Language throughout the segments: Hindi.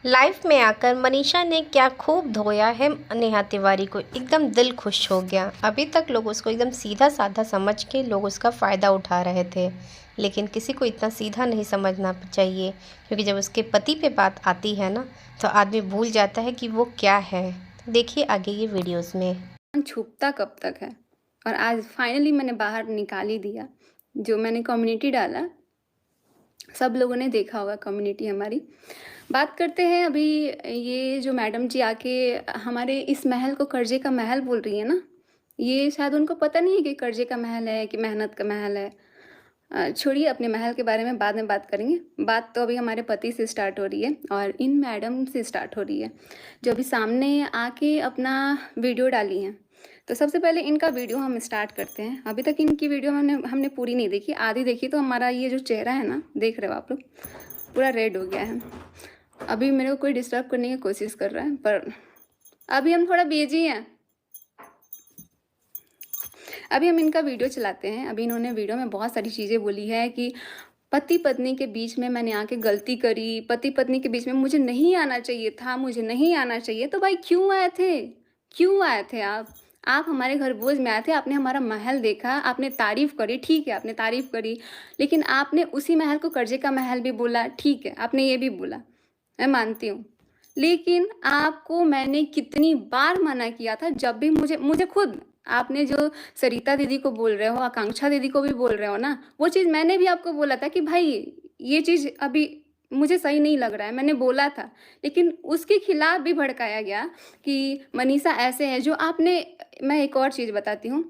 लाइफ में आकर मनीषा ने क्या खूब धोया है नेहा तिवारी को, एकदम दिल खुश हो गया। अभी तक लोग उसको एकदम सीधा साधा समझ के लोग उसका फ़ायदा उठा रहे थे, लेकिन किसी को इतना सीधा नहीं समझना चाहिए, क्योंकि जब उसके पति पे बात आती है ना, तो आदमी भूल जाता है कि वो क्या है। तो देखिए आगे ये वीडियोज़ में। छुपता कब तक है, और आज फाइनली मैंने बाहर निकाल ही दिया। जो मैंने कम्युनिटी डाला, सब लोगों ने देखा होगा कम्युनिटी हमारी। बात करते हैं अभी। ये जो मैडम जी आके हमारे इस महल को कर्जे का महल बोल रही है ना, ये शायद उनको पता नहीं है कि कर्जे का महल है कि मेहनत का महल है। छोड़िए, अपने महल के बारे में बाद में बात करेंगे। बात तो अभी हमारे पति से स्टार्ट हो रही है और इन मैडम से स्टार्ट हो रही है, जो अभी सामने आके अपना वीडियो डाली हैं। तो सबसे पहले इनका वीडियो हम स्टार्ट करते हैं। अभी तक इनकी वीडियो हमने पूरी नहीं देखी, आधी देखी। तो हमारा ये जो चेहरा है ना, देख रहे हो आप लोग, पूरा रेड हो गया है। अभी मेरे को कोई डिस्टर्ब करने की कोशिश कर रहा है, पर अभी हम थोड़ा बिजी हैं। अभी हम इनका वीडियो चलाते हैं। अभी इन्होंने वीडियो में बहुत सारी चीज़ें बोली है कि पति पत्नी के बीच में मैंने आके गलती करी, पति पत्नी के बीच में मुझे नहीं आना चाहिए था, मुझे नहीं आना चाहिए। तो भाई क्यों आए थे, क्यों आए थे आप हमारे घर भोज में आए थे। आपने हमारा महल देखा, आपने तारीफ करी, ठीक है, आपने तारीफ करी, लेकिन आपने उसी महल को कर्जे का महल भी बोला, ठीक है, आपने ये भी बोला, मैं मानती हूँ। लेकिन आपको मैंने कितनी बार मना किया था, जब भी मुझे खुद आपने जो सरिता दीदी को बोल रहे हो, आकांक्षा दीदी को भी बोल रहे हो ना, वो चीज़ मैंने भी आपको बोला था कि भाई ये चीज़ अभी मुझे सही नहीं लग रहा है, मैंने बोला था। लेकिन उसके खिलाफ भी भड़काया गया कि मनीषा ऐसे है जो आपने। मैं एक और चीज़ बताती हूँ,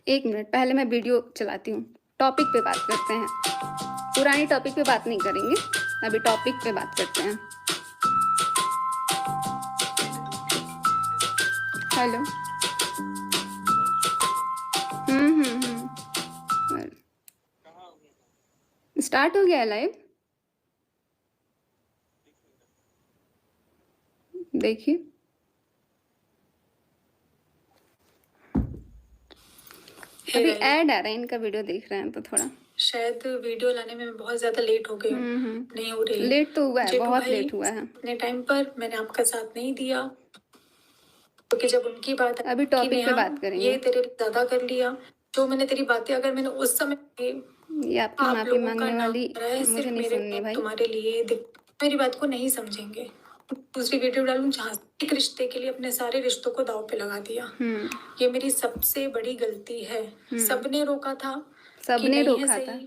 एक मिनट पहले मैं वीडियो चलाती हूँ। टॉपिक पे बात करते हैं, पुरानी टॉपिक पे बात नहीं करेंगे, अभी टॉपिक पे बात करते हैं। हेलो। स्टार्ट हो गया लाइव, देखिए। अभी ऐड आ रहा है, इनका वीडियो देख रहे हैं तो थोड़ा शायद वीडियो लाने में मैं बहुत ज्यादा लेट हो गई हूँ। नहीं हो रही, लेट तो हुआ है, जेठू बहुत भाई, लेट हुआ है। अपने टाइम पर मैंने आपका साथ नहीं दिया, क्योंकि जब उनकी बात अभी टॉपिक पे बात करेंगे। ये तेरे ज्यादा कर लिया, जो मैंने तेरी बातें अगर मैंने उस समय ये आपकी आप माफी लोगों का मांगने नाम वाली आ रहा है, मुझे सिर्फ नहीं मेरे सुननी भाई। तुम्हारे लिए मेरी बात को नहीं समझेंगे। दूसरी वीडियो डालूं जहाँ एक रिश्ते के लिए अपने सारे रिश्तों को दांव पे लगा दिया। ये मेरी सबसे बड़ी गलती है। सबने रोका था, सबने रोका था,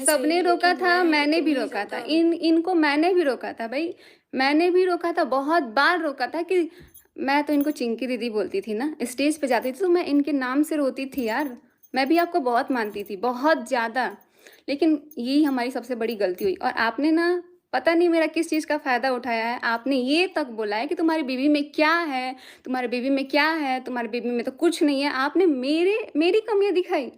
सबने रोका था, मैंने भी रोका था, इनको मैंने भी रोका था भाई, मैंने भी रोका था, बहुत बार रोका था। कि मैं तो इनको चिंकी दीदी बोलती थी ना, स्टेज पे जाती थी तो मैं इनके नाम से रोती थी यार। मैं भी आपको बहुत मानती थी, बहुत ज़्यादा। लेकिन यही हमारी सबसे बड़ी गलती हुई। और आपने ना, पता नहीं मेरा किस चीज़ का फ़ायदा उठाया है। आपने ये तक बोला है कि तुम्हारी बीवी में क्या है, तुम्हारे बीवी में क्या है, तुम्हारे बीवी में तो कुछ नहीं है। आपने मेरी कमियाँ दिखाई।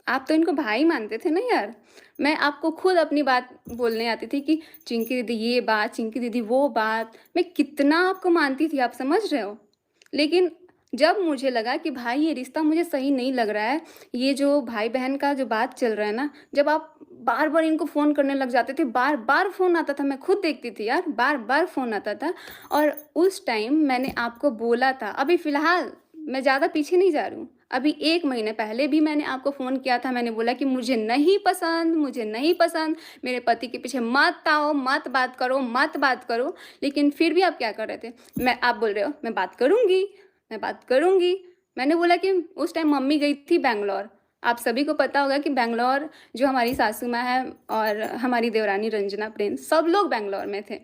आप तो इनको भाई मानते थे ना यार। मैं आपको खुद अपनी बात बोलने आती थी कि चिंकी दीदी ये बात, चिंकी दीदी वो बात। मैं कितना आपको मानती थी, आप समझ रहे हो। लेकिन जब मुझे लगा कि भाई ये रिश्ता मुझे सही नहीं लग रहा है, ये जो भाई बहन का जो बात चल रहा है ना, जब आप बार बार इनको फ़ोन करने लग जाते थे, बार बार फ़ोन आता था, मैं खुद देखती थी यार, बार बार फ़ोन आता था। और उस टाइम मैंने आपको बोला था, अभी फ़िलहाल मैं ज़्यादा पीछे नहीं जा रही हूँ, अभी 1 महीने पहले भी मैंने आपको फ़ोन किया था। मैंने बोला कि मुझे नहीं पसंद, मुझे नहीं पसंद, मेरे पति के पीछे मत आओ, मत बात करो, मत बात करो। लेकिन फिर भी आप क्या कर रहे थे, आप बोल रहे हो मैं बात करूँगी, मैं बात करूँगी। मैंने बोला कि उस टाइम मम्मी गई थी बैंगलोर। आप सभी को पता होगा कि बैंगलोर जो हमारी सासू माँ है और हमारी देवरानी रंजना प्रिंस, सब लोग बैंगलोर में थे।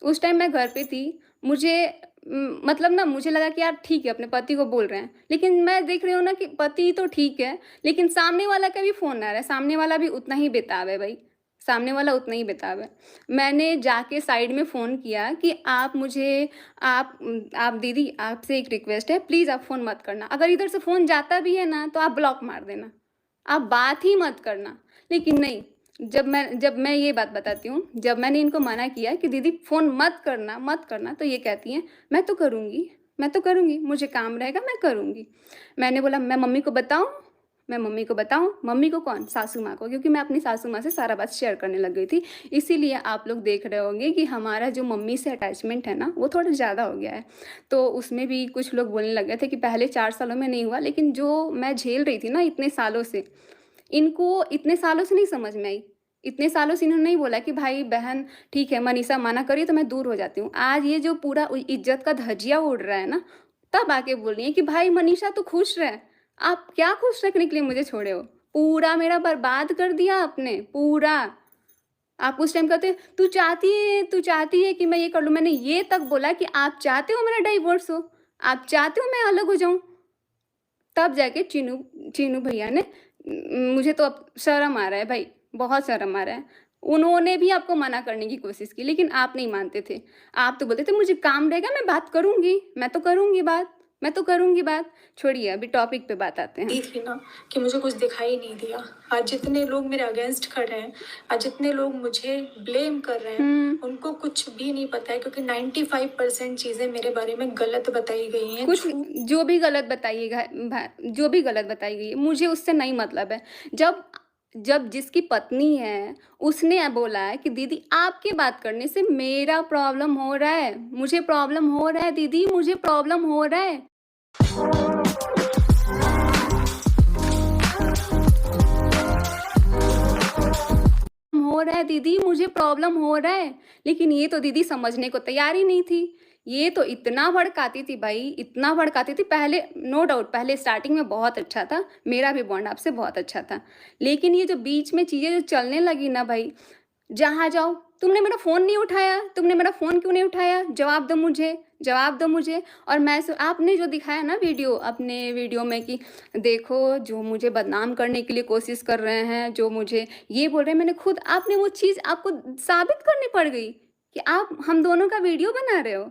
उस टाइम मैं घर पे थी। मुझे मतलब ना, मुझे लगा कि यार ठीक है, अपने पति को बोल रहे हैं, लेकिन मैं देख रही हूँ ना कि पति तो ठीक है, लेकिन सामने वाला का भी फ़ोन आ रहा है। सामने वाला भी उतना ही बेताब है भाई, सामने वाला उतना ही बेताब है। मैंने जाके साइड में फ़ोन किया कि आप मुझे, आप दीदी, आपसे एक रिक्वेस्ट है, प्लीज़ आप फ़ोन मत करना। अगर इधर से फ़ोन जाता भी है ना, तो आप ब्लॉक मार देना, आप बात ही मत करना। लेकिन नहीं, जब मैं ये बात बताती हूँ, जब मैंने इनको मना किया कि दीदी फ़ोन मत करना, मत करना, तो ये कहती हैं मैं तो करूँगी, मैं तो करूँगी, मुझे काम रहेगा, मैं करूँगी। मैंने बोला मैं मम्मी को बताऊँ, मैं मम्मी को बताऊं? मम्मी को कौन? सासू माँ को, क्योंकि मैं अपनी सासू माँ से सारा बात शेयर करने लग गई थी। इसीलिए आप लोग देख रहे होंगे कि हमारा जो मम्मी से अटैचमेंट है ना, वो थोड़ा ज़्यादा हो गया है। तो उसमें भी कुछ लोग बोलने लग गए थे कि पहले 4 सालों में नहीं हुआ, लेकिन जो मैं झेल रही थी ना इतने सालों से, इनको इतने सालों से नहीं समझ में आई। इतने सालों से इन्होंने नहीं बोला कि भाई बहन ठीक है, मनीषा मना करी तो मैं दूर हो जाती हूँ। आज ये जो पूरा इज्जत का धज्जिया उड़ रहा है ना, तब आके बोल रही है कि भाई मनीषा तू खुश रह। आप क्या खुश रखने के लिए मुझे छोड़े हो? पूरा मेरा बर्बाद कर दिया आपने, पूरा। आप उस टाइम कहते तू चाहती है कि मैं ये कर लूँ। मैंने ये तक बोला कि आप चाहते हो मेरा डाइवोर्स हो, आप चाहते हो मैं अलग हो जाऊँ। तब जाके चीनू चीनू भैया ने मुझे तो अब शर्म आ रहा है भाई, बहुत शर्म आ रहा है। उन्होंने भी आपको मना करने की कोशिश की, लेकिन आप नहीं मानते थे। आप तो बोलते थे मुझे काम रहेगा, मैं बात करूँगी, मैं तो करूँगी बात, मैं तो करूँगी बात। छोड़िए, अभी टॉपिक पे बात आते हैं। दी थी ना कि मुझे कुछ दिखाई नहीं दिया। आज जितने लोग मेरे अगेंस्ट खड़े हैं, आज जितने लोग मुझे ब्लेम कर रहे हैं, उनको कुछ भी नहीं पता है, क्योंकि 95% चीजें मेरे बारे में गलत बताई गई हैं। कुछ जो भी गलत बताइएगा, जो भी गलत बताई गई है, मुझे उससे नहीं मतलब है। जब जिसकी पत्नी है उसने बोला है कि दीदी आपके बात करने से मेरा प्रॉब्लम हो रहा है, मुझे प्रॉब्लम हो रहा है दीदी, मुझे प्रॉब्लम हो रहा है। हो रहा है दीदी, मुझे प्रॉब्लम हो रहा है। लेकिन ये तो दीदी समझने को तैयार ही नहीं थी। ये तो इतना भड़काती थी भाई, इतना भड़काती थी। पहले नो डाउट पहले स्टार्टिंग में बहुत अच्छा था, मेरा भी बॉन्ड आपसे बहुत अच्छा था। लेकिन ये जो बीच में चीज़ें जो चलने लगी ना भाई, जहाँ जाओ तुमने मेरा फ़ोन नहीं उठाया, तुमने मेरा फ़ोन क्यों नहीं उठाया, जवाब दो मुझे, जवाब दो मुझे। और मैं आपने जो दिखाया ना वीडियो, अपने वीडियो में कि देखो जो मुझे बदनाम करने के लिए कोशिश कर रहे हैं, जो मुझे ये बोल रहे हैं, मैंने खुद आपने वो चीज़ आपको साबित करनी पड़ गई कि आप हम दोनों का वीडियो बना रहे हो।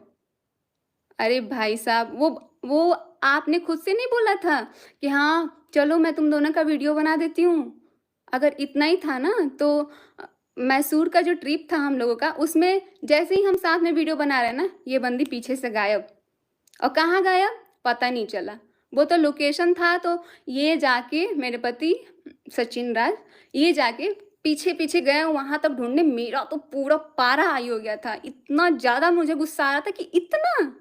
अरे भाई साहब, वो आपने खुद से नहीं बोला था कि हाँ चलो मैं तुम दोनों का वीडियो बना देती हूँ। अगर इतना ही था ना तो मैसूर का जो ट्रिप था हम लोगों का, उसमें जैसे ही हम साथ में वीडियो बना रहे हैं ना, ये बंदी पीछे से गायब। और कहाँ गायब पता नहीं चला। वो तो लोकेशन था, तो ये जाके मेरे पति सचिन राज ये जाके पीछे पीछे गए वहाँ तक ढूंढने। मेरा तो पूरा पारा हाई हो गया था, इतना ज़्यादा मुझे गुस्सा आ रहा था कि इतना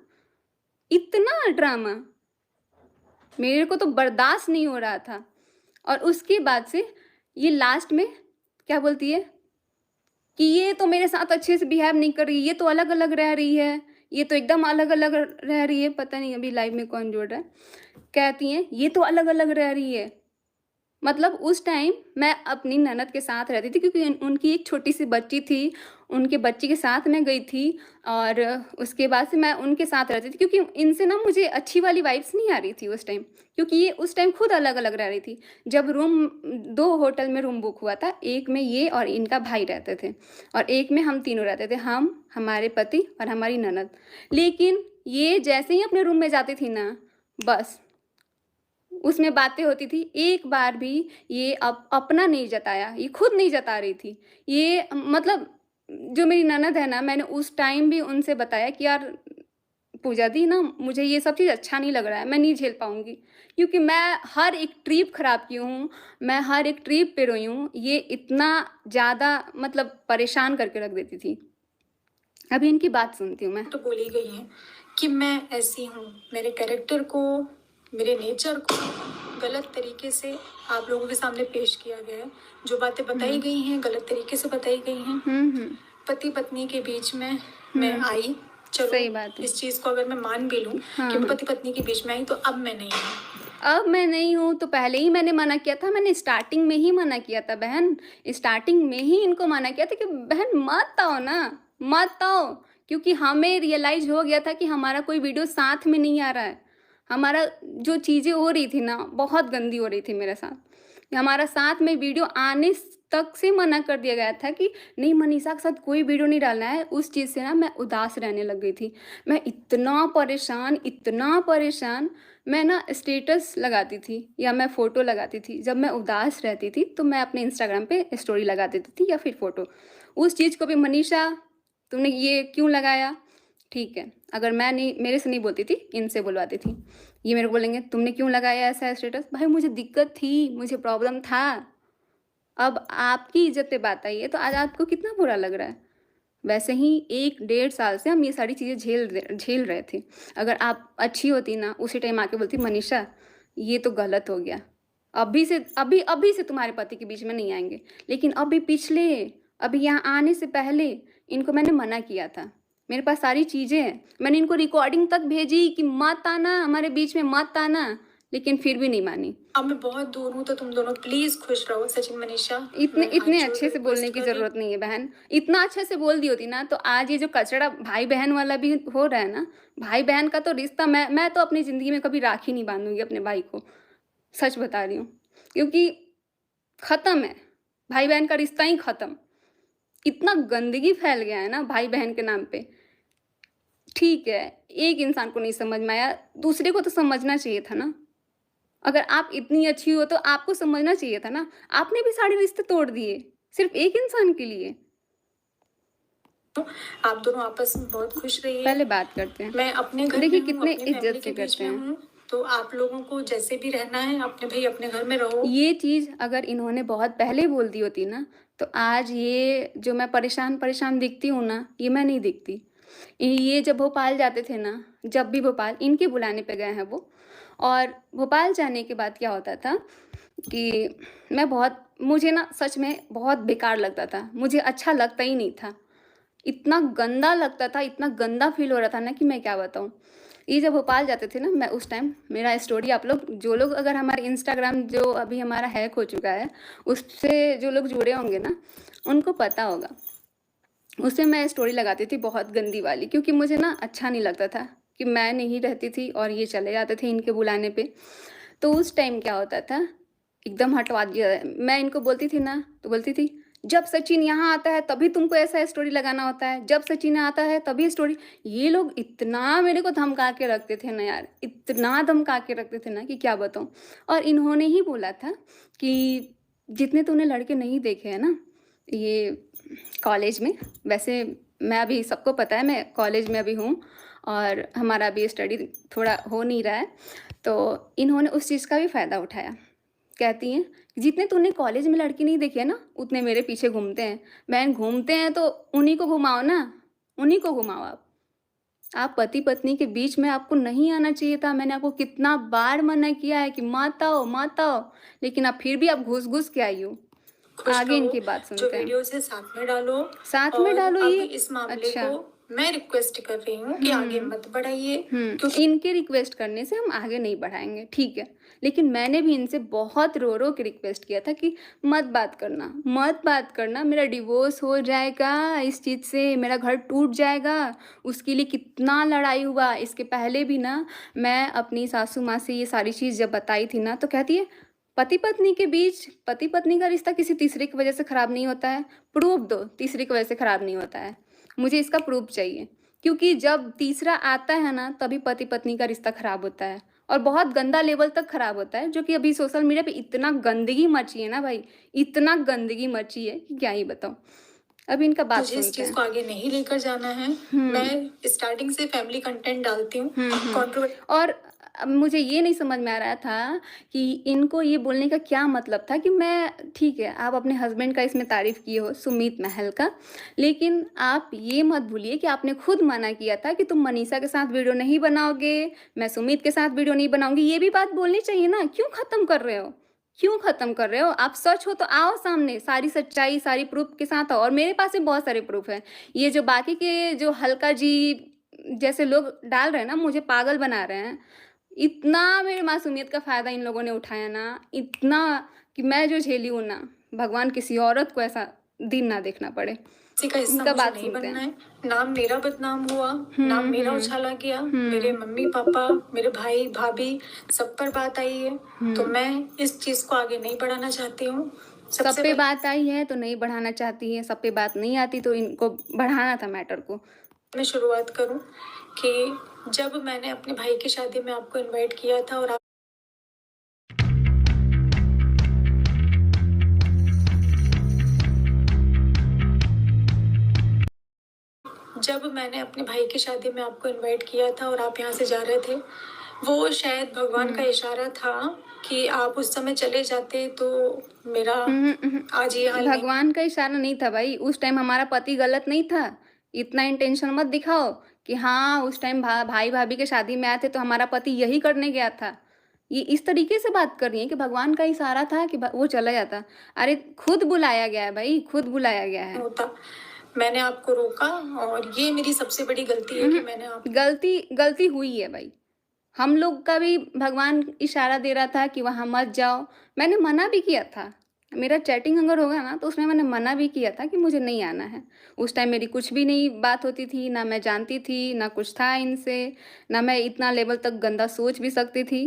इतना ड्रामा मेरे को तो बर्दाश्त नहीं हो रहा था। और उसके बाद से ये लास्ट में क्या बोलती है कि ये तो मेरे साथ अच्छे से बिहेव नहीं कर रही, ये तो अलग अलग रह रही है, ये तो एकदम अलग अलग रह रही है। पता नहीं अभी लाइव में कौन जुड़ रहा है। कहती हैं ये तो अलग अलग रह रही है। मतलब उस टाइम मैं अपनी ननद के साथ रहती थी, क्योंकि उनकी एक छोटी सी बच्ची थी, उनके बच्ची के साथ मैं गई थी। और उसके बाद से मैं उनके साथ रहती थी, क्योंकि इनसे ना मुझे अच्छी वाली वाइब्स नहीं आ रही थी उस टाइम, क्योंकि ये उस टाइम खुद अलग अलग रह रही थी। जब रूम 2 होटल में रूम बुक हुआ था, एक में ये और इनका भाई रहते थे, और एक में हम तीनों रहते थे, हम, हमारे पति और हमारी ननद। लेकिन ये जैसे ही अपने रूम में जाती थी ना, बस उसमें बातें होती थी। एक बार भी ये अपना नहीं जताया, ये खुद नहीं जता रही थी। ये मतलब जो मेरी ननद है ना, मैंने उस टाइम भी उनसे बताया कि यार पूजा दी ना, मुझे ये सब चीज़ अच्छा नहीं लग रहा है, मैं नहीं झेल पाऊँगी, क्योंकि मैं हर एक ट्रिप ख़राब की हूँ, मैं हर एक ट्रिप पे रोई हूँ। ये इतना ज़्यादा मतलब परेशान करके रख देती थी। अभी इनकी बात सुनती हूँ मैं। तो बोली गई है कि मैं ऐसी हूँ, मेरे कैरेक्टर को, मेरे नेचर को गलत तरीके से आप लोगों के सामने पेश किया गया है। जो बातें बताई गई हैं गलत तरीके से बताई गई हैं। पति पत्नी के बीच में मैं आई, चलो सही बात है। इस चीज को अगर मैं मान भी लूं कि मैं पति पत्नी के बीच में आई, तो अब मैं नहीं हूँ। अब मैं नहीं हूँ तो पहले ही मैंने मना किया था। मैंने स्टार्टिंग में ही मना किया था बहन, स्टार्टिंग में ही इनको मना किया था कि बहन मत आओ ना, मत आओ। क्योंकि हमें रियलाइज हो गया था कि हमारा कोई वीडियो साथ में नहीं आ रहा है। हमारा जो चीज़ें हो रही थी ना, बहुत गंदी हो रही थी मेरे साथ। हमारा साथ में वीडियो आने तक से मना कर दिया गया था कि नहीं मनीषा के साथ कोई वीडियो नहीं डालना है। उस चीज़ से ना मैं उदास रहने लग गई थी। मैं इतना परेशान, मैं ना स्टेटस लगाती थी या मैं फ़ोटो लगाती थी। जब मैं उदास रहती थी तो मैं अपने इंस्टाग्राम पे स्टोरी लगा देती थी या फिर फ़ोटो। उस चीज़ को भी मनीषा तुमने ये क्यों लगाया, ठीक है, अगर मैं नहीं, मेरे से नहीं बोलती थी, इनसे बुलवाती थी। ये मेरे को बोलेंगे तुमने क्यों लगाया ऐसा स्टेटस? भाई मुझे दिक्कत थी, मुझे प्रॉब्लम था। अब आपकी इज़्ज़त पे बात आई है तो आज आपको कितना बुरा लग रहा है? वैसे ही 1 डेढ़ साल से हम ये सारी चीज़ें झेल रहे थे। अगर आप अच्छी होती ना, उसी टाइम आके बोलती मनीषा ये तो गलत हो गया। अभी से तुम्हारे पति के बीच में नहीं आएँगे। लेकिन अभी यहाँ आने से पहले इनको मैंने मना किया था। मेरे पास सारी चीज़ें हैं। मैंने इनको रिकॉर्डिंग तक भेजी कि मत आना, हमारे बीच में मत आना, लेकिन फिर भी नहीं मानी। अब मैं बहुत दूर हूँ तो तुम दोनों प्लीज खुश रहो। सचिन मनीषा, इतने मैं इतने हाथ जोड़ अच्छे के से बोलने रिक्वेस्ट की कर रही ज़रूरत नहीं है बहन। इतना अच्छे से बोल दी होती ना तो आज ये जो कचड़ा भाई-बहन वाला भी हो रहा है ना, भाई-बहन का तो रिश्ता मैं तो अपनी ज़िंदगी में कभी राखी नहीं बाँधूँगी अपने भाई को। सच बता रही हूँ। क्योंकि ख़त्म है, भाई-बहन का रिश्ता ही ख़त्म। इतना गंदगी फैल गया है ना भाई-बहन के नाम पे। ठीक है, एक इंसान को नहीं समझ में आया, दूसरे को तो समझना चाहिए था ना। अगर आप इतनी अच्छी हो तो आपको समझना चाहिए था ना। आपने भी सारे रिश्ते तोड़ दिए, सिर्फ़ एक इंसान के लिए। हूँ। आप दोनों आपस में बहुत खुश रहिए। पहले बात करते हैं। मैं अपने घर देखिए में हूँ, कितने अपनी इज्जत फैमिली से के बीच करते में हैं। हूँ, तो आप लोगों को जैसे भी रहना है अपने भाई अपने घर में रहो। ये चीज़ अगर इन्होंने बहुत पहले बोल दी होती ना, तो आज ये जो मैं परेशान दिखती हूँ ना, ये मैं नहीं दिखती। ये जब भोपाल जाते थे ना, जब भी भोपाल इनके बुलाने पे गए हैं वो, और भोपाल जाने के बाद क्या होता था कि मुझे ना सच में बहुत बेकार लगता था। मुझे अच्छा लगता ही नहीं था। इतना गंदा लगता था, इतना गंदा फ़ील हो रहा था ना कि मैं क्या बताऊँ। ये जब भोपाल जाते थे ना, मैं उस टाइम मेरा स्टोरी आप लोग जो लोग अगर हमारे इंस्टाग्राम जो अभी हमारा हैक हो चुका है, उससे जो लोग जुड़े होंगे ना, उनको पता होगा। उससे मैं स्टोरी लगाती थी बहुत गंदी वाली, क्योंकि मुझे ना अच्छा नहीं लगता था कि मैं नहीं रहती थी और ये चले जाते थे इनके बुलाने पे। तो उस टाइम क्या होता था, एकदम हटवा दिया। मैं इनको बोलती थी ना, तो बोलती थी, "जब सचिन यहाँ आता है तभी तुमको ऐसा स्टोरी लगाना होता है, जब सचिन आता है तभी स्टोरी।" ये लोग इतना मेरे को धमका के रखते थे ना यार, इतना धमका के रखते थे ना कि क्या बताऊँ। और इन्होंने ही बोला था कि जितने तूने लड़के नहीं देखे हैं ना, ये कॉलेज में, वैसे मैं अभी सबको पता है मैं कॉलेज में अभी हूँ और हमारा अभी स्टडी थोड़ा हो नहीं रहा है, तो इन्होंने उस चीज़ का भी फ़ायदा उठाया। कहती हैं, "जितने तूने कॉलेज में लड़की नहीं देखे ना, उतने मेरे पीछे घूमते हैं।" बहन घूमते हैं तो उन्हीं को घुमाओ ना, उन्हीं को घुमाओ आप। आप पति-पत्नी के बीच में आपको नहीं आना चाहिए था। मैंने आपको कितना बार मना किया है कि मत आओ, लेकिन आप फिर भी आप घुस-घुस के आई हो। खुश आगे रहो। इनकी बात जो सुनते हैं। वीडियोस है साथ में डालो। साथ में और डालो अब ये? इस मामले अच्छा। को मैं रिक्वेस्ट कर रही हूँ कि आगे मत बढ़ाइए, क्योंकि इनके रिक्वेस्ट करने से हम आगे नहीं बढ़ाएँगे, ठीक है। लेकिन मैंने भी इनसे बहुत रो-रो के रिक्वेस्ट किया था कि मत बात करना, मेरा डिवोर्स हो जाएगा इस चीज़ से, मेरा घर टूट जाएगा। उसके लिए कितना लड़ाई हुआ। इसके पहले भी ना मैं अपनी सासू माँ से ये सारी चीज़ जब बताई थी ना, तो कहती है, पति-पत्नी का रिश्ता किसी तीसरे की वजह से खराब नहीं होता है। प्रूफ़ दो, तीसरे की वजह से खराब नहीं होता है। मुझे इसका प्रूफ़ चाहिए। क्योंकि जब तीसरा आता है ना, तभी पति-पत्नी का रिश्ता खराब होता है और बहुत गंदा लेवल तक खराब होता है, जो कि अभी सोशल मीडिया पे इतना गंदगी मची है ना भाई, इतना गंदगी मची है कि क्या ही बताऊँ। अब इनका बात मुझे इस सुनते चीज हैं। को आगे नहीं लेकर जाना है। मैं स्टार्टिंग से फैमिली कंटेंट डालती हूँ। कंट्रोवर्सी और अब मुझे ये नहीं समझ में आ रहा था कि इनको ये बोलने का क्या मतलब था कि मैं ठीक है, आप अपने हस्बैंड का इसमें तारीफ़ किए हो, सुमीत महल का, लेकिन आप ये मत भूलिए कि आपने खुद मना किया था कि तुम मनीषा के साथ वीडियो नहीं बनाओगे, मैं सुमीत के साथ वीडियो नहीं बनाऊँगी। ये भी बात बोलनी चाहिए ना, क्यों ख़त्म कर रहे हो? क्यों ख़त्म कर रहे हो? आप सच हो तो आओ सामने, सारी सच्चाई, सारी प्रूफ़ के साथ आओ, और मेरे पास भी बहुत सारे प्रूफ़ हैं। ये जो बाकी के जो हल्का जी जैसे लोग डाल रहे हैं ना, मुझे पागल बना रहे हैं। इतना मेरे मासूमियत का फ़ायदा इन लोगों ने उठाया ना, इतना कि मैं जो झेली हूँ ना, भगवान किसी औरत को ऐसा दिन ना देखना पड़े। का हिस्सा इनका मुझे बात नहीं सुनते बनना हैं। है। नाम मेरा बदनाम हुआ, नाम मेरा उछाला गया, मेरे मम्मी पापा, मेरे भाई भाभी सब पर बात आई है, तो मैं इस चीज को आगे नहीं बढ़ाना चाहती हूँ। सब सबसे पे पहले बात आई है तो नहीं बढ़ाना चाहती है, सब पे बात नहीं आती तो इनको बढ़ाना था मैटर को। मैं शुरुआत करूँ कि जब मैंने अपने भाई की शादी में आपको इनवाइट किया था और जब मैंने अपने भाई की शादी में आपको इनवाइट किया था और आप यहाँ से जा रहे थे, वो शायद भगवान का इशारा था कि आप उस समय चले जाते तो मेरा आज ये हाल नहीं। भगवान का इशारा नहीं था भाई, उस टाइम हमारा पति गलत नहीं था। इतना इंटेंशन मत दिखाओ कि हाँ उस टाइम भाई भाभी के शादी में आए थे तो हमारा पति यही करने गया था। ये इस तरीके से बात कर रही है कि भगवान का इशारा था कि वो चला जाता। अरे खुद बुलाया गया है भाई, खुद बुलाया गया है। होता, मैंने आपको रोका और ये मेरी सबसे बड़ी गलती है कि मैंने आप गलती हुई है भाई। हम लोग का भी भगवान इशारा दे रहा था कि वहाँ मत जाओ। मैंने मना भी किया था। मेरा चैटिंग अगर होगा ना तो उसमें मैंने मना भी किया था कि मुझे नहीं आना है। उस टाइम मेरी कुछ भी नहीं बात होती थी, ना मैं जानती थी, ना कुछ था इनसे, ना मैं इतना लेवल तक गंदा सोच भी सकती थी।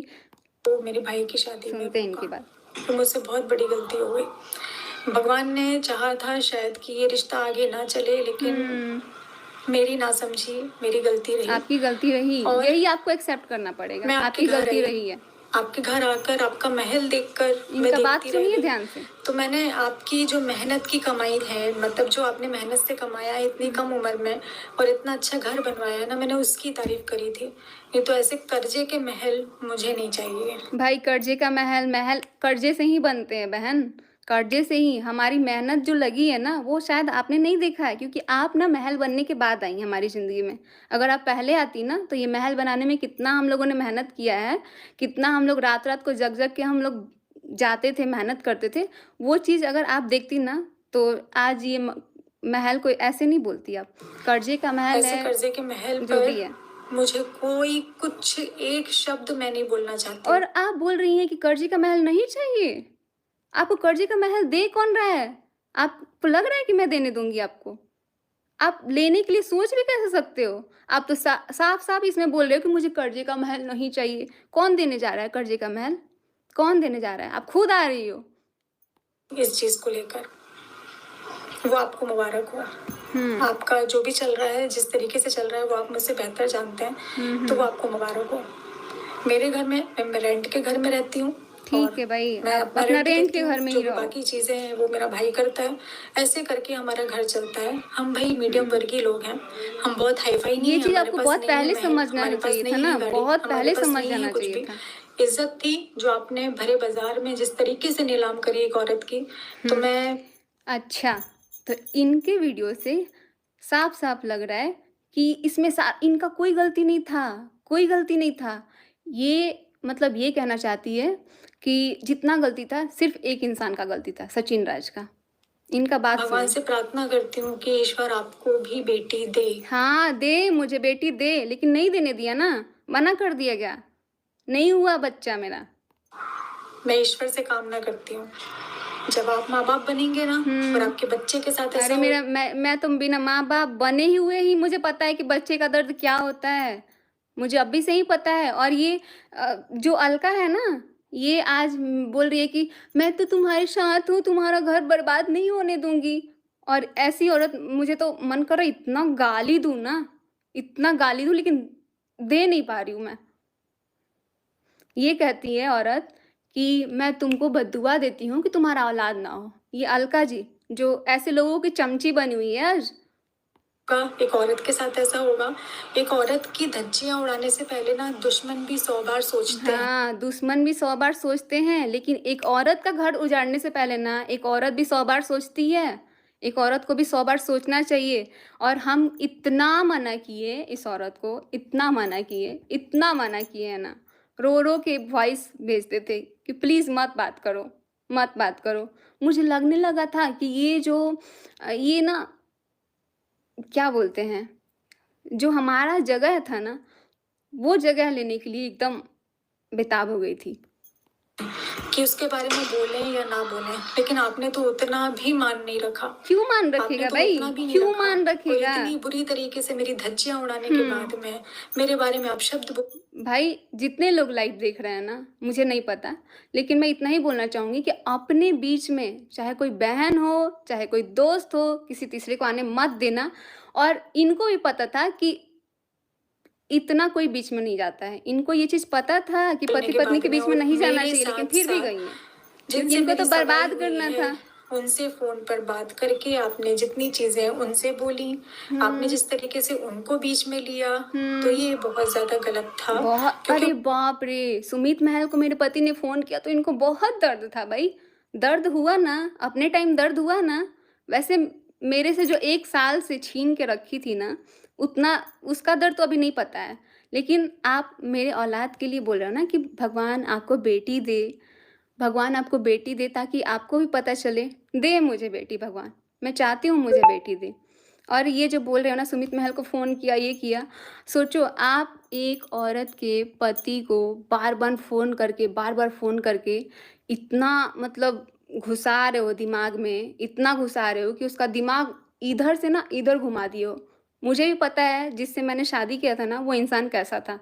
तो मेरे भाई की शादी में सुनते हैं इनकी बात। तो मुझसे बहुत बड़ी गलती हो गई। भगवान ने चाहा था शायद कि ये रिश्ता आगे ना चले, लेकिन मेरी नासमझी मेरी गलती रही। आपकी गलती रही, और यही आपको एक्सेप्ट करना पड़ेगा। मैं आपकी गलती रही है। आपके घर आकर आपका महल देखकर मैं इनका बात देखती सुनिए रही। ध्यान से। तो मैंने आपकी जो मेहनत की कमाई है, मतलब जो आपने मेहनत से कमाया है इतनी कम उम्र में और इतना अच्छा घर बनवाया है ना, मैंने उसकी तारीफ करी थी। नहीं तो ऐसे कर्जे के महल मुझे नहीं चाहिए। भाई कर्जे का महल कर्जे से ही बनते हैं बहन, कर्जे से ही। हमारी मेहनत जो लगी है ना वो शायद आपने नहीं देखा है, क्योंकि आप ना महल बनने के बाद आई हमारी ज़िंदगी में। अगर आप पहले आती ना तो ये महल बनाने में कितना हम लोगों ने मेहनत किया है, कितना हम लोग रात रात को जग जग के हम लोग जाते थे, मेहनत करते थे। वो चीज़ अगर आप देखती ना तो आज ये महल कोई ऐसे नहीं बोलती आप। कर्जे का महल ऐसे है, कर्जे के महल जो भी पर है। मुझे कोई कुछ एक शब्द मैं नहीं बोलना चाहती। और आप बोल रही हैं कि कर्जे का महल नहीं चाहिए। आपको कर्जे का महल दे कौन रहा है? आपको लग रहा है कि मैं देने दूंगी आपको? आप लेने के लिए सोच भी कैसे सकते हो? आप तो साफ साफ इसमें बोल रहे हो कि मुझे कर्जे का महल नहीं चाहिए। कौन देने जा रहा है कर्जे का महल? कौन देने जा रहा है? आप खुद आ रही हो। इस चीज को लेकर वो आपको मुबारक हो। आपका जो भी चल रहा है, जिस तरीके से चल रहा है, वो आप मुझसे बेहतर जानते हैं, तो वो आपको मुबारक हो। मेरे घर में मैं रेंट के घर में रहती हूँ। ठीक है भाई, मैं आप अपना रेंट के देती हूँ, घर में जो ही भी रहो। बाकी चीजें हैं वो मेरा भाई करता है। ऐसे करके हमारा घर चलता है। हम भाई मीडियम वर्गीय लोग हैं, हम बहुत हाई फाई नहीं ये है। चीज हमारे आपको पास बहुत नहीं है पहले महल, समझना हमारे पास चाहिए था नहीं ना, है गाड़ी, बहुत हमारे पहले पास समझ नहीं है जाना कुछ चाहिए भी। था। इज्जत थी जो आपने भरे बाजार में जिस तरीके से नीलाम करी एक औरत की, तो मैं अच्छा, तो इनके वीडियो से साफ साफ लग रहा है कि इसमें इनका कोई गलती नहीं था, कोई गलती नहीं था। ये मतलब ये कहना चाहती है कि जितना गलती था सिर्फ एक इंसान का गलती था, सचिन राज का। इनका बात भगवान सुनो। से प्रार्थना करती हूँ कि ईश्वर आपको भी बेटी दे। हाँ दे, मुझे बेटी दे, लेकिन नहीं देने दिया ना, मना कर दिया गया, नहीं हुआ बच्चा मेरा। मैं ईश्वर से कामना करती हूँ जब आप माँ बाप बनेंगे ना और आपके बच्चे के साथ ऐसा अरे मेरा मैं तो बिना माँ बाप बने ही हुए ही मुझे पता है कि बच्चे का दर्द क्या होता है। मुझे अभी से ही पता है। और ये जो अलका है ना, ये आज बोल रही है कि मैं तो तुम्हारे साथ हूँ, तुम्हारा घर बर्बाद नहीं होने दूंगी। और ऐसी औरत मुझे तो मन कर रहा है इतना गाली दूँ ना, इतना गाली दूँ, लेकिन दे नहीं पा रही हूँ मैं। ये कहती है औरत कि मैं तुमको बद्दुआ देती हूँ कि तुम्हारा औलाद ना हो। ये अलका जी जो ऐसे लोगों की चमची बनी हुई है आज। का एक औरत के साथ ऐसा होगा। एक औरत की धज्जियां उड़ाने से पहले ना दुश्मन भी 100 बार सोचते हैं। हाँ, दुश्मन भी 100 बार सोचते हैं, लेकिन एक औरत का घर उजाड़ने से पहले ना एक औरत भी 100 बार सोचती है। एक औरत को भी 100 बार सोचना चाहिए। और हम इतना मना किए इस औरत को, इतना मना किए, इतना मना किए है ना, रो रो के वॉइस भेजते थे कि प्लीज़ मत बात करो, मत बात करो। मुझे लगने लगा था कि ये ना क्या बोलते हैं, जो हमारा जगह था ना, वो जगह लेने के लिए एकदम बेताब हो गई थी। कि उसके बारे में बोलें या ना बोलें, लेकिन आपने तो उतना भी मान नहीं रखा। क्यों मान आपने रखेगा तो भाई? उतना भी नहीं क्यों रखा। मान और रखेगा? इतनी बुरी तरीके से मेरी धज्जियां उड़ाने के बाद में मेरे बारे में आप शब्द भाई जितने लोग लाइव देख रहे हैं ना, मुझे नहीं पता, लेकिन मैं इतना ही बोलना चाहूँगी कि अपने बीच में चाहे कोई बहन हो, चाहे कोई दोस्त हो, किसी तीसरे को आने मत देना। और इनको भी पता था कि इतना कोई बीच में नहीं जाता है। इनको ये चीज़ पता था कि बोलने पति के पत्नी बाद के में बीच में और नहीं जाना मेरे चाहिए, लेकिन साथ फिर भी साथ गई हैं, जिनसे क्योंकि इनको मेरी तो सगाई बर्बाद हुई करना है, था। उनसे फोन पर बात करके आपने जितनी चीजें उनसे बोली, आपने जिस तरीके से उनको बीच में लिया, तो ये बहुत ज्यादा गलत था। बहुत, क्योंकि अरे बाप रे, सुमित महल को मेरे पति ने फोन किया तो इनको बहुत दर्द था भाई। दर्द हुआ ना, अपने टाइम दर्द हुआ ना। वैसे मेरे से जो 1 साल से छीन के रखी थी ना, उतना उसका दर्द तो अभी नहीं पता है। लेकिन आप मेरे औलाद के लिए बोल रहे हो ना कि भगवान आपको बेटी दे, भगवान आपको बेटी दे, ताकि आपको भी पता चले। दे मुझे बेटी भगवान, मैं चाहती हूँ मुझे बेटी दे। और ये जो बोल रहे हो ना, सुमित महल को फ़ोन किया, ये किया, सोचो आप एक औरत के पति को बार बार फ़ोन करके इतना मतलब घुसा रहे हो दिमाग में, इतना घुसा रहे हो कि उसका दिमाग इधर से ना इधर घुमा दिए हो। मुझे भी पता है जिससे मैंने शादी किया था ना, वो इंसान कैसा था।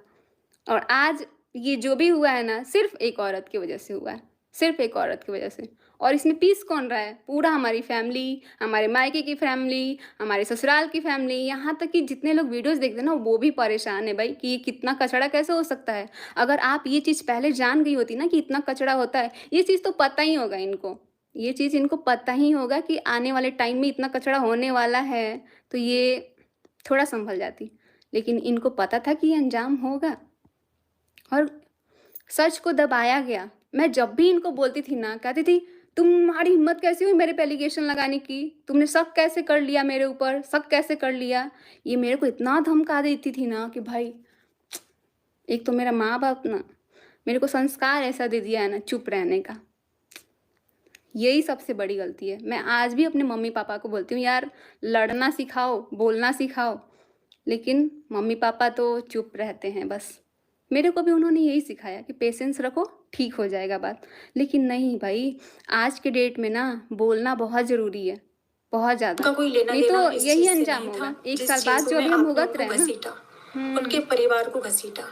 और आज ये जो भी हुआ है ना, सिर्फ एक औरत की वजह से हुआ है, सिर्फ एक औरत की वजह से। और इसमें पीस कौन रहा है? पूरा हमारी फैमिली, हमारे मायके की फैमिली, हमारे ससुराल की फैमिली, यहाँ तक कि जितने लोग वीडियोस देखते हैं ना, वो भी परेशान है भाई कि ये कितना कचड़ा कैसे हो सकता है। अगर आप ये चीज़ पहले जान गई होती ना कि इतना कचड़ा होता है, ये चीज़ तो पता ही होगा इनको, ये चीज़ इनको पता ही होगा कि आने वाले टाइम में इतना कचड़ा होने वाला है, तो ये थोड़ा संभल जाती। लेकिन इनको पता था कि ये अंजाम होगा और सच को दबाया गया। मैं जब भी इनको बोलती थी ना, कहती थी तुम्हारी हिम्मत कैसी हुई मेरे पे एलिगेशन लगाने की, तुमने शक कैसे कर लिया मेरे ऊपर, शक कैसे कर लिया। ये मेरे को इतना धमका देती थी ना कि भाई, एक तो मेरा माँ बाप ना मेरे को संस्कार ऐसा दे दिया है ना चुप रहने का, यही सबसे बड़ी गलती है। मैं आज भी अपने मम्मी पापा को बोलती हूँ यार, लड़ना सिखाओ, बोलना सिखाओ, लेकिन मम्मी पापा तो चुप रहते हैं बस। मेरे को भी उन्होंने यही सिखाया कि पेशेंस रखो, ठीक हो जाएगा बात। लेकिन नहीं भाई, आज के डेट में ना बोलना बहुत ज़रूरी है, बहुत ज़्यादा। उनका कोई लेना नहीं देना तो इस यही चीज से अंजाम नहीं होगा था, 1 जिस साल बाद चीजों जो में अभी हम आपने भुगत उनको रहे हैं ना। घसीटा, उनके परिवार को घसीटा।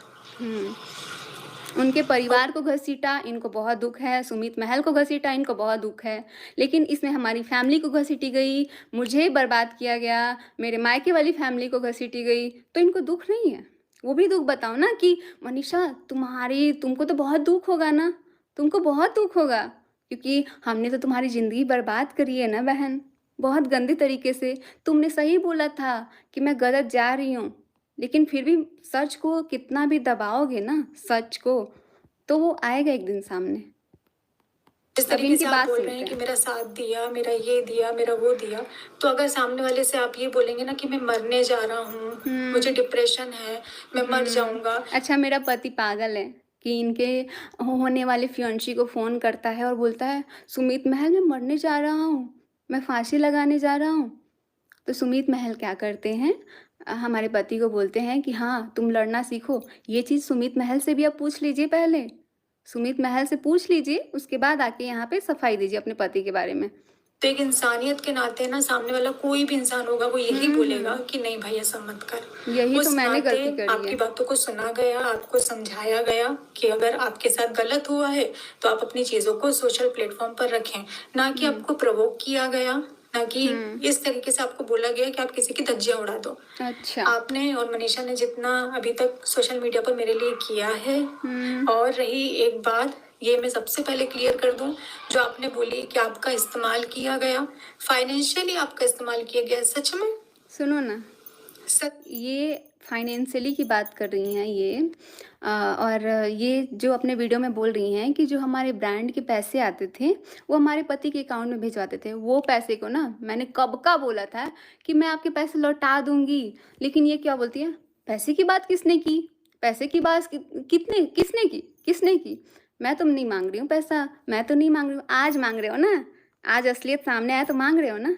उनके परिवार को घसीटा, इनको बहुत दुख है। सुमित महल को घसीटा, इनको बहुत दुख है। लेकिन इसमें हमारी फैमिली को घसीटी गई, मुझे बर्बाद किया गया, मेरे मायके वाली फैमिली को घसीटी गई, तो इनको दुख नहीं है। वो भी दुख बताओ ना कि मनीषा तुमको तो बहुत दुख होगा ना, तुमको बहुत दुख होगा, क्योंकि हमने तो तुम्हारी ज़िंदगी बर्बाद करी है ना बहन, बहुत गंदे तरीके से। तुमने सही बोला था कि मैं गलत जा रही हूँ, लेकिन फिर भी सच को कितना भी दबाओगे ना, सच को, तो वो आएगा एक दिन सामने। जिस अब तरीके इनकी से आप बात बोल रहे सुनते हैं कि हैं। मेरा साथ दिया, मेरा ये दिया, मेरा वो दिया, तो अगर सामने वाले से आप ये बोलेंगे ना कि मैं मरने जा रहा हूँ, मुझे डिप्रेशन है, मैं मर जाऊंगा। अच्छा, मेरा पति पागल है कि इनके होने वाले फियांसी को फ़ोन करता है और बोलता है सुमित महल मैं मरने जा रहा हूँ, मैं फांसी लगाने जा रहा हूँ। तो सुमित महल क्या करते हैं, हमारे पति को बोलते हैं कि हाँ तुम लड़ना सीखो। ये चीज़ सुमित महल से भी आप पूछ लीजिए, पहले सुमित महल से पूछ लीजिए, उसके बाद आके यहाँ पे सफाई दीजिए अपने पति के बारे में। तो एक इंसानियत के नाते ना, सामने वाला कोई भी इंसान होगा वो यही बोलेगा कि नहीं भाई ऐसा मत कर। यही तो उस मैंने नाते गलती करी आपकी है। बातों को सुना गया, आपको समझाया गया कि अगर आपके साथ गलत हुआ है तो आप अपनी चीजों को सोशल प्लेटफॉर्म पर रखें, ना कि आपको प्रवोक किया गया, ना कि इस तरीके से आपको बोला गया कि आप किसी की धज्जियां उड़ा दो। अच्छा। आपने और मनीषा ने जितना अभी तक सोशल मीडिया पर मेरे लिए किया है, और रही एक बात, ये मैं सबसे पहले क्लियर कर दूं, जो आपने बोली कि आपका इस्तेमाल किया गया, फाइनेंशियली आपका इस्तेमाल किया गया, सच में? सुनो ना, सच ये फाइनेंशियली की बात कर रही हैं ये, और ये जो अपने वीडियो में बोल रही हैं कि जो हमारे ब्रांड के पैसे आते थे वो हमारे पति के अकाउंट में भिजवाते थे। वो पैसे को ना मैंने कब का बोला था कि मैं आपके पैसे लौटा दूंगी, लेकिन ये क्या बोलती है, पैसे की बात किसने की, पैसे की बात किसने की। मैं तुम नहीं मांग रही हूँ पैसा, मैं तो नहीं मांग रही हूँ। आज मांग रहे हो ना, आज असलियत सामने आया तो मांग रहे हो ना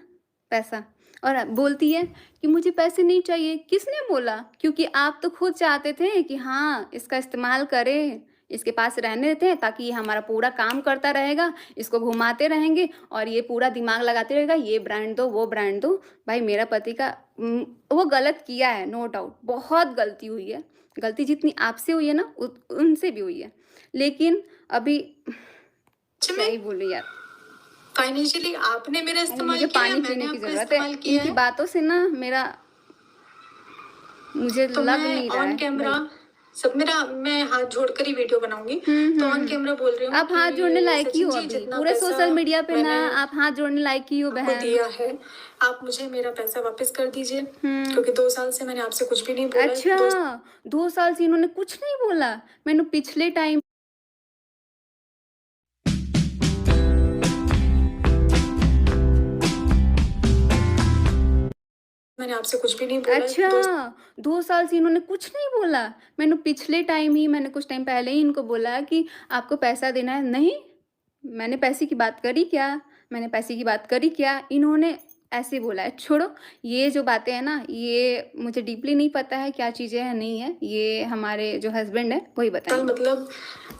पैसा। और बोलती है कि मुझे पैसे नहीं चाहिए। किसने बोला? क्योंकि आप तो खुद चाहते थे कि हाँ इसका इस्तेमाल करें, इसके पास रहने देते हैं ताकि ये हमारा पूरा काम करता रहेगा, इसको घुमाते रहेंगे और ये पूरा दिमाग लगाते रहेगा, ये ब्रांड दो वो ब्रांड दो। भाई मेरा पति का वो गलत किया है, नो डाउट, बहुत गलती हुई है। गलती जितनी आपसे हुई है ना उनसे भी हुई है, लेकिन अभी क्या ही बोलूं यार। फाइनेंशियली आपने मेरा अरे इस्तेमाल मुझे किया या पानी मैंने पीने की आपका जरूरत है, इस्तेमाल किया इनकी है? बातों से ना मेरा मुझे तो लग मैं नहीं रहा ऑन है कैमरा भाई। सब मेरा, मैं हाथ जोड़कर ही वीडियो बनाऊंगी। तो ऑन कैमरा बोल रही हूँ आप हाथ कि जोड़ने लायक ही सचिन हो जी, अभी जितना पूरे पैसा सोशल मीडिया पे ना, मैंने आप हाथ जोड़ने लायक ही हो आपको बहन। दिया है, आप मुझे मेरा पैसा वापस कर दीजिए, क्योंकि 2 साल से मैंने आपसे कुछ भी नहीं बोला। अच्छा, 2 साल से इन्होंने कुछ नहीं बोला। मैंने पिछले टाइम मैंने आपसे कुछ भी नहीं बोला। अच्छा, 2 साल से इन्होंने कुछ नहीं बोला। मैंने पिछले टाइम ही, मैंने कुछ टाइम पहले ही इनको बोला कि आपको पैसा देना है। नहीं, मैंने पैसे की बात करी क्या? मैंने पैसे की बात करी क्या? इन्होंने ऐसे बोला है। छोड़ो, ये जो बातें हैं ना, ये मुझे डीपली नहीं पता है क्या चीज़ें हैं, नहीं है। ये हमारे जो हस्बैंड हैं, वही कल बताएँगे। मतलब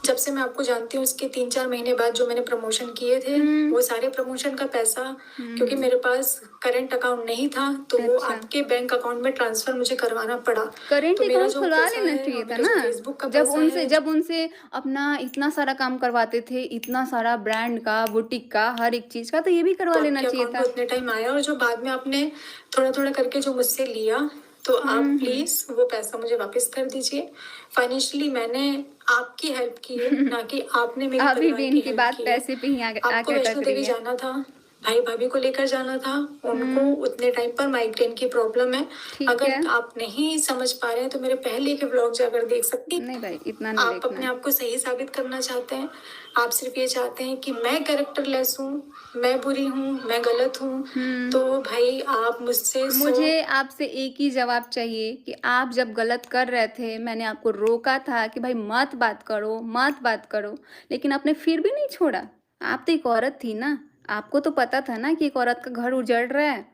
जब से मैं आपको जानती हूँ, उसके 3-4 महीने बाद जो मैंने प्रमोशन किए थे, वो सारे प्रमोशन का पैसा, क्योंकि मेरे पास करंट अकाउंट नहीं था, तो वो अच्छा। आपके बैंक अकाउंट में ट्रांसफर मुझे करवाना पड़ा। करेंट तो मेरा अकाउंट जो खुलवा पैसा लेना है चाहिए और था मेरा जो ना। फेसबुक का पैसा है, जब उनसे अपना इतना सारा काम करवाते थे, इतना सारा ब्रांड का, बुटीक का, हर एक चीज़ का, तो ये भी करवा तो लेना आपके चाहिए अकाउंट था। में उतने टाइम आया, और जो बाद में आपने थोड़ा थोड़ा करके जो मुझसे लिया, तो आप प्लीज वो पैसा मुझे वापस कर दीजिए। फाइनेंशियली मैंने आपकी हेल्प की है, ना कि आपने मेरे अभी परिवार भी की इनकी हेल्प बात की है। पैसे पे ही आपको आके वैष्णो अटक रही देवी है। जाना था, भाई भाभी को लेकर जाना था, उनको उतने टाइम पर माइग्रेन की प्रॉब्लम है। ठीक अगर है। आप नहीं समझ पा रहे हैं तो मेरे पहले के ब्लॉग जाकर देख सकती। नहीं भाई, इतना नहीं आप देखना अपने है। आप को सही साबित करना चाहते हैं, आप सिर्फ ये चाहते हैं कि मैं कैरेक्टरलेस हूँ, मैं बुरी हूँ, मैं गलत हूँ। तो भाई आप मुझसे मुझे आपसे एक ही जवाब चाहिए कि आप जब गलत कर रहे थे, मैंने आपको रोका था कि भाई मत बात करो, मत बात करो, लेकिन आपने फिर भी नहीं छोड़ा। आप तो एक औरत थी ना, आपको तो पता था ना कि एक औरत का घर उजड़ रहा है।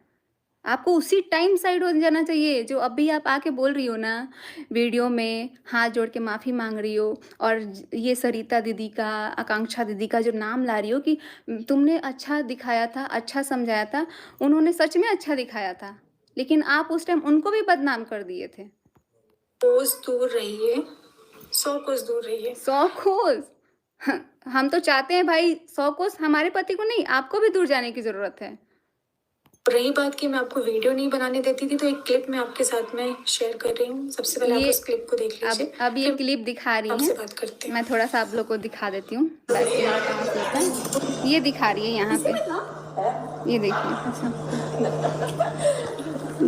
आपको उसी टाइम साइड हो जाना चाहिए। जो अभी आप आके बोल रही हो ना, वीडियो में हाथ जोड़ के माफ़ी मांग रही हो, और ये सरिता दीदी का, आकांक्षा दीदी का जो नाम ला रही हो कि तुमने अच्छा दिखाया था, अच्छा समझाया था। उन्होंने सच में अच्छा दिखाया था, लेकिन आप उस टाइम उनको भी बदनाम कर दिए थे। कोस दूर रहिए, 100 कोस दूर रहिए। 100 कोस। हम तो चाहते हैं भाई 100 कोस हमारे पति को नहीं, आपको भी दूर जाने की ज़रूरत है। रही बात कि मैं आपको वीडियो नहीं बनाने देती थी, तो एक क्लिप मैं आपके साथ में शेयर कर रही हूँ। सबसे पहले आप ये उस क्लिप को देख लीजिए, अब ये फिर क्लिप दिखा रही आपसे हैं। बात करते हैं। मैं थोड़ा सा आप लोग को दिखा देती हूँ, बैकग्राउंड कहाँ से होता है। ये दिखा रही है यहाँ पे, ये देखिए।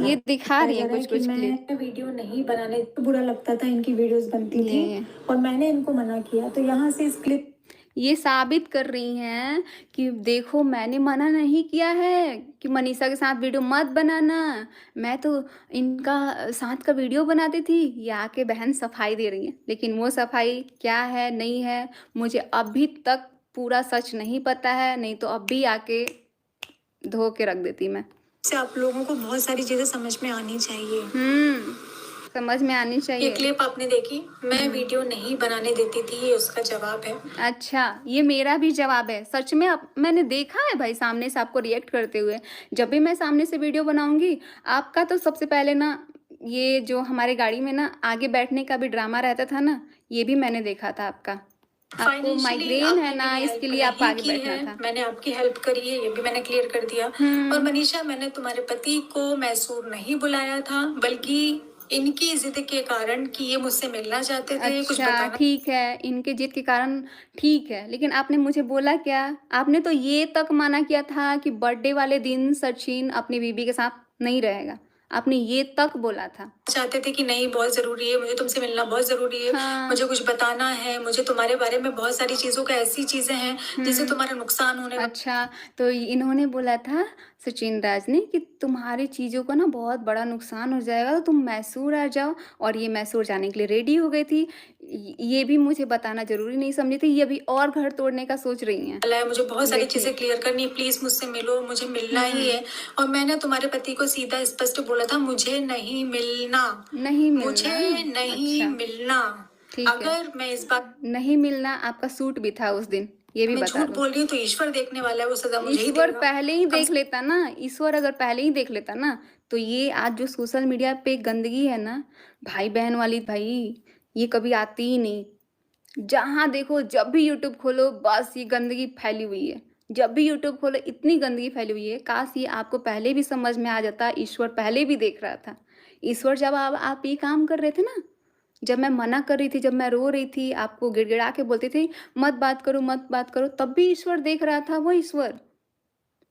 ये दिखा रही है कुछ कुछ क्लिप। मैं वीडियो नहीं बनाने, तो बुरा लगता था, इनकी वीडियोस बनती थी ये और मैंने इनको मना किया, तो यहाँ से इस क्लिप ये साबित कर रही हैं कि देखो मैंने मना नहीं किया है कि मनीषा के साथ वीडियो मत बनाना। मैं तो इनका साथ का वीडियो बनाती थी। ये आके बहन सफाई दे रही है, लेकिन वो सफाई क्या है नहीं है मुझे अभी तक पूरा सच नहीं पता है, नहीं तो अब भी आके धो के रख देती मैं। से आप लोगों को बहुत सारी चीजें समझ में आनी चाहिए। समझ में आनी ये चाहिए। क्लिप आपने देखी, मैं वीडियो नहीं बनाने देती थी, ये उसका जवाब है। अच्छा, ये मेरा भी जवाब है। सच में आप, मैंने देखा है भाई सामने से आपको रिएक्ट करते हुए। जब भी मैं सामने से वीडियो बनाऊंगी, आपका तो सबसे पहले ना, ये जो हमारे गाड़ी में ना आगे बैठने का भी ड्रामा रहता था ना, ये भी मैंने देखा था आपका। आपको फाइनेंशियली माइग्रेन है ना, आपने मेरी इसके हेल्प लिए आपको नहीं आगे की बैठना है, था। मैंने आपकी हेल्प करी है, ये भी मैंने क्लियर कर दिया। और मनीषा, मैंने तुम्हारे पति को मैसूर नहीं बुलाया था, बल्कि इनकी जिद के कारण कि ये मुझसे मिलना चाहते थे, कुछ अच्छा बताना। ठीक है, इनके जिद के कारण ठीक है, लेकिन आपने मुझे बोला क्या? आपने तो ये तक माना किया था कि बर्थडे वाले दिन सचिन अपनी बीबी के साथ नहीं रहेगा। आपने ये तक बोला था। चाहते थे कि नहीं, बहुत जरूरी है, मुझे तुमसे मिलना बहुत जरूरी है, हाँ। मुझे कुछ बताना है, मुझे तुम्हारे बारे में बहुत सारी चीजों का, ऐसी चीजें हैं जिससे तुम्हारा नुकसान होने वाला। अच्छा, तो इन्होंने बोला था सचिन राज ने कि तुम्हारी चीज़ों का ना बहुत बड़ा नुकसान हो जाएगा, तो तुम मैसूर आ जाओ, और ये मैसूर जाने के लिए रेडी हो गई थी। ये भी मुझे बताना ज़रूरी नहीं समझी थी, ये अभी और घर तोड़ने का सोच रही हैं। है, मुझे बहुत सारी देखिए। चीजें क्लियर करनी है, प्लीज मुझसे मिलो, मुझे मिलना ही है। और मैंने तुम्हारे पति को सीधा स्पष्ट बोला था, मुझे नहीं मिलना, नहीं मिलना। मुझे नहीं अच्छा, मिलना। ठीक है। अगर मैं इस बात नहीं मिलना, आपका सूट भी था उस दिन, ये भी मैं बता झूठ दो। बोल रही हूँ तो ईश्वर देखने वाला है, वो सजा मुझे ही ईश्वर देगा। पहले ही कम देख लेता ना, ईश्वर अगर पहले ही देख लेता ना, तो ये आज जो सोशल मीडिया पे गंदगी है ना, भाई बहन वाली भाई, ये कभी आती ही नहीं। जहाँ देखो, जब भी यूट्यूब खोलो, बस ये गंदगी फैली हुई है। जब भी यूट्यूब खोलो, इतनी गंदगी फैली हुई है। काश ये आपको पहले भी समझ में आ जाता, ईश्वर पहले भी देख रहा था। ईश्वर जब आप ये काम कर रहे थे ना, जब मैं मना कर रही थी, जब मैं रो रही थी, आपको गिड़गिड़ा के बोलती थी, मत बात करो, तब भी ईश्वर देख रहा था, वो ईश्वर,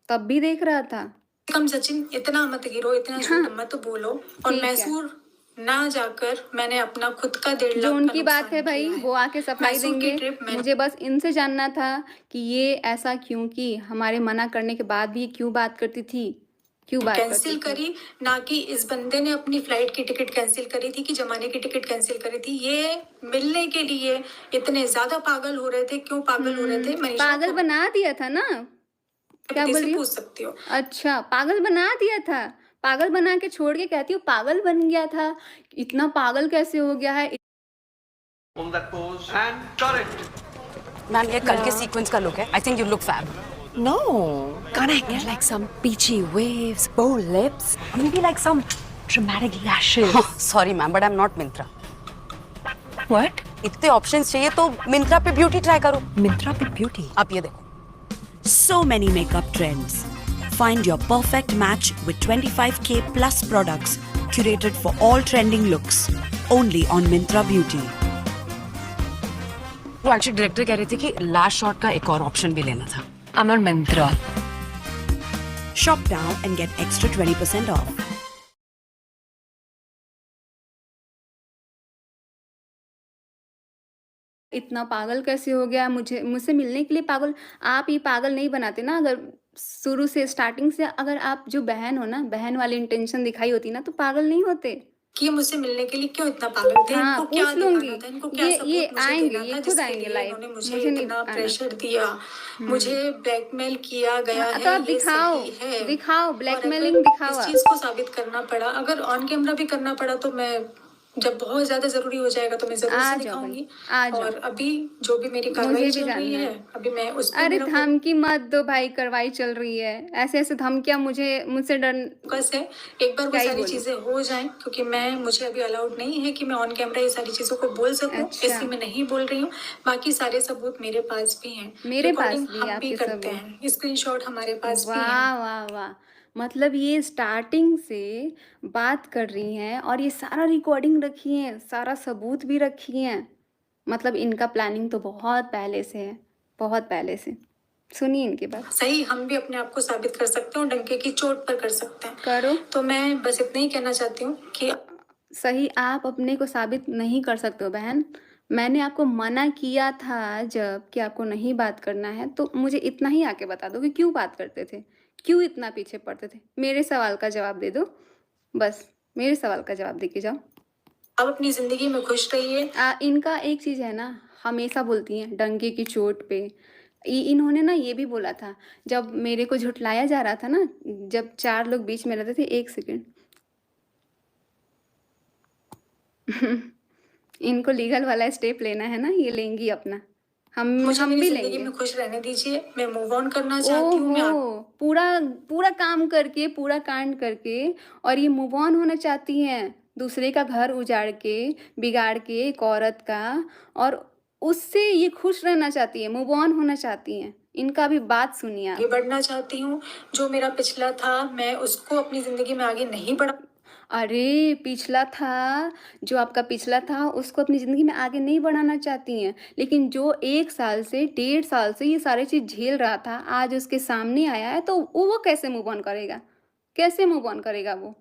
तब भी देख रहा था। कम सचिन, इतना मत गिरो, इतना हाँ, झूठ मत बोलो। और ठीक है। मैसूर ना जाकर मैंने अपना खुद का 1.5 जो लाख का उनकी बात नुकसान है भाई, किया है। वो आके सफाई मैसूर की देंगे। ट्रिप मैंने मुझे बस इनसे जानना था कि ये ऐसा क्यों की? हमारे मना करने के बाद भी ये क्यों बात करती थी? क्यों बात करती कैंसिल थी? करी, ना कि इस बंदे ने अपनी फ्लाइट की टिकट कैंसिल करी थी कि जमाने की टिकट कैंसिल करी थी। ये मिलने के लिए इतने ज्यादा पागल हो रहे थे। क्यों पागल हो रहे थे? मनीषा पागल को बना दिया था ना? क्या पति बोल से रही हो? पूछ सकती हो। अच्छा, पागल बना दिया था। पागल बना के छोड़ के कहती हो पागल बन गया था। इतना पागल कैसे हो गया है? Hold that pose and correct. Ma'am ये कल के सीक्वेंस का लुक है. I think you look fab. No, can't I get like some peachy waves, bold lips, or maybe like some dramatic lashes? Sorry ma'am, but I'm not Myntra. What? इतने ऑप्शंस चाहिए तो मिंत्रा पे ब्यूटी ट्राई करो. Myntra पे beauty. आप ये देखो. So many makeup trends. Find your perfect match with 25k plus products curated for all trending looks. Only on Myntra Beauty. वो एक्चुअली डायरेक्टर कह रहे थे कि लास्ट शॉट का एक और ऑप्शन भी लेना था. I'm on Myntra. Shop now and get extra 20% off. इतना पागल कैसे हो गया? मुझसे मिलने के लिए पागल? आप ये पागल नहीं बनाते ना। अगर शुरू से स्टार्टिंग से अगर आप जो बहन हो ना, बहन वाली इंटेंशन दिखाई होती ना, तो पागल नहीं होते। कि मुझसे मिलने के लिए क्यों इतना पागल थे? हाँ, इनको क्या पूछ लूंगी। दिखाना था? इनको क्या ये सपोर्ट मुझे आएंगे, देना ये था? खुद जिसके आएंगे लिए लाइव। इन्होंने मुझे मुझे नहीं इतना आना। प्रेशर दिया, मुझे ब्लैकमेल किया गया हाँ, है। तो आप ये दिखाओ, सही है। दिखाओ, और ब्लैकमेलिंग अगर दिखाओ इस आप। चीज को साबित करना पड़ा, अगर ऑन कैमरा भी करना पड़ा, तो मैं जब बहुत ज्यादा जरूरी हो जाएगा तो मैं जरूर आ से जाओ दिखाऊंगी। भाई, आ जाओ। और अभी जो भी मेरी मुझे कार्रवाई भी चल रही जानना है, है। अभी मैं उस पर अरे मेरा धमकी मत दो भाई, कार्रवाई चल रही है। ऐसे धमकियां मुझसे डर फोकस है। एक बार वो क्या ही सारी बोलूं। चीजें हो जाएं, क्योंकि मुझे अभी अलाउड नहीं है कि मैं ऑन कैमरा ये सारी चीजों को बोल सकूं। अच्छा। इसलिए मैं नहीं बोल रही हूँ। बाकी सारे सबूत मेरे पास भी हैं। मेरे पास रिकॉर्डिंग भी हम भी आपके करते सबूत। हैं, स्क्रीनशॉट हमारे पास भी हैं। वाह वाह वाह, मतलब ये स्टार्टिंग से बात कर रही हैं और ये सारा रिकॉर्डिंग रखी है, सारा सबूत भी रखी हैं। मतलब इनका प्लानिंग तो बहुत पहले से है, बहुत पहले से। सुनिए इनकी बात। सही, हम भी अपने आप को साबित कर सकते हैं और डंके की चोट पर कर सकते हैं। करो। तो मैं बस इतना ही कहना चाहती हूँ कि सही, आप अपने को साबित नहीं कर सकते हो बहन। मैंने आपको मना किया था जब कि आपको नहीं बात करना है, तो मुझे इतना ही आके बता दो कि क्यों बात करते थे, क्यों इतना पीछे पड़ते थे। मेरे सवाल का जवाब दे दो, बस मेरे सवाल का जवाब दे के जाओ। आप अपनी जिंदगी में खुश रहिए। इनका एक चीज़ है ना, हमेशा बोलती हैं डंके की चोट पे। इन्होंने ना ये भी बोला था, जब मेरे को झुठलाया जा रहा था ना, जब 4 लोग बीच में रहते थे। 1 सेकंड। इनको लीगल वाला स्टेप लेना है ना, ये लेंगी अपना। मुझे हम मेरी भी जिंदगी लेंगे। में खुश रहने दीजिए। मैं मूव ऑन करना चाहती हूँ। मैं ओहो, पूरा काम करके, पूरा कांड करके, और ये मूव ऑन होना चाहती हैं, दूसरे का घर उजाड़ के, बिगाड़ के एक औरत का, और उससे ये खुश रहना चाहती है, मूव ऑन होना चाहती हैं। इनका भी बात सुनिए आगे आप। बढ़ना चाहती हूँ। जो मेरा पिछला था, मैं उसको अपनी जिंदगी में आगे नहीं बढ़ा। अरे पिछला था, जो आपका पिछला था उसको अपनी ज़िंदगी में आगे नहीं बढ़ाना चाहती हैं, लेकिन जो 1 साल से 1.5 साल से ये सारी चीज़ झेल रहा था, आज उसके सामने आया है, तो वो कैसे मूव ऑन करेगा? कैसे मूव ऑन करेगा वो?